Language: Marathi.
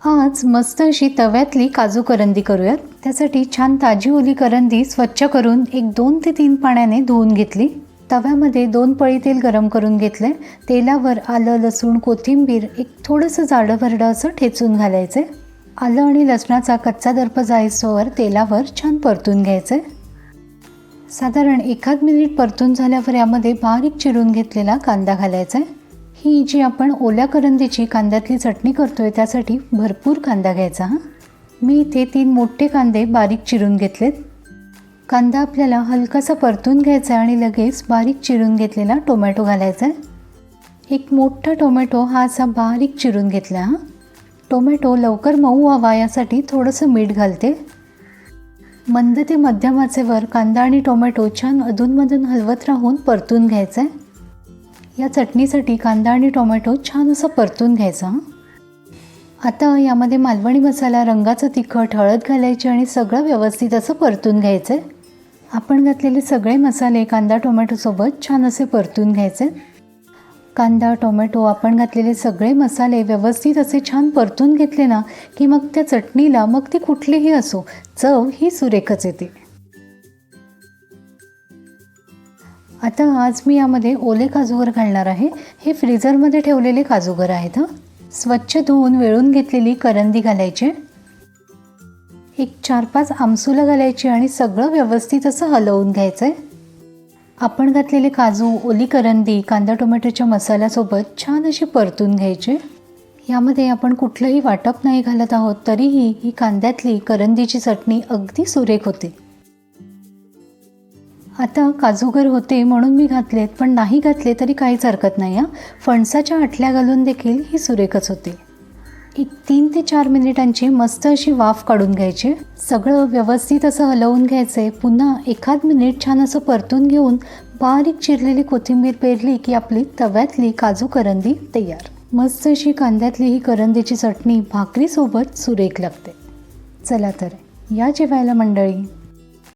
आज मस्त अशी तव्यातली काजू करंदी करूयात। त्यासाठी छान ताजी ओली करंदी स्वच्छ करून एक 2 ते 3 पाण्याने धुवून घेतली। तव्यामध्ये 2 पळी तेल गरम करून घेतले। तेलावर आलं, लसूण, कोथिंबीर एक थोडंसं जाडं भरडं असं ठेचून घालायचे। आलं आणि लसणाचा कच्चा दर्प जाईस्तोवर तेलावर छान परतून घ्यायचे। साधारण 1 मिनिट परतून झाल्यावर यामध्ये बारीक चिरून घेतलेला कांदा घालायचा। ही जी आपण ओल्या करंदीची कांद्यातली चटणी करतोय त्यासाठी भरपूर कांदा घ्यायचा। मी इथे 3 मोठे कांदे बारीक चिरून घेतलेत। कांदा आपल्याला हलकासा परतून घ्यायचा आणि लगेच बारीक चिरून घेतलेला टोमॅटो घालायचा। एक मोठा टोमॅटो हा असा बारीक चिरून घेतला। टोमॅटो लवकर मऊ व्हावा यासाठी थोडंसं मीठ घालते। मंद ते मध्यम आचेवर कांदा आणि टोमॅटो छान अधूनमधून हलवत राहून परतून घ्यायचं। या चटणीसाठी कांदा आणि टोमॅटो छान असं परतून घ्यायचा। आता यामध्ये मालवणी मसाला, रंगाचं तिखट, हळद घालायची आणि सगळं व्यवस्थित असं परतून घ्यायचं। आपण घातलेले सगळे मसाले कांदा टोमॅटोसोबत छान असे परतून घ्यायचे। कांदा टोमॅटो आपण घातलेले सगळे मसाले व्यवस्थित असे छान परतून घेतले ना की मग त्या चटणीला, मग ती कुठलीही असो, चव ही सुरेखच येते। आता आज मी यामध्ये ओले काजूगर घालणार आहे। हे फ्रीजरमध्ये ठेवलेले काजूगर आहेत। स्वच्छ धुवून वेळून घेतलेली करंदी घालायची। एक 4-5 आमसुलं घालायची आणि सगळं व्यवस्थित असं हलवून घ्यायचं। आपण घातलेले काजू, ओली करंदी कांदा टोमॅटोच्या मसाल्यासोबत छान अशी परतून घ्यायची। यामध्ये आपण कुठलंही वाटप नाही घालत आहोत, तरीही ही कांद्यातली करंदीची चटणी अगदी सुरेख होते। आता काजूगर होते म्हणून मी घातलेत, पण नाही घातले तरी काहीच हरकत नाही। फणसाच्या आटल्या घालून देखील ही सुरेखच होते। एक 3 ते 4 मिनिटांची मस्त अशी वाफ काढून घ्यायची। सगळं व्यवस्थित असं हलवून घ्यायचे। पुन्हा 1 मिनिट छान असं परतून घेऊन बारीक चिरलेली कोथिंबीर पेरली की आपली तव्यातली काजू करंदी तयार। मस्त अशी कांद्यातली ही करंदीची चटणी भाकरीसोबत सुरेख लागते। चला तर या जेवायला मंडळी।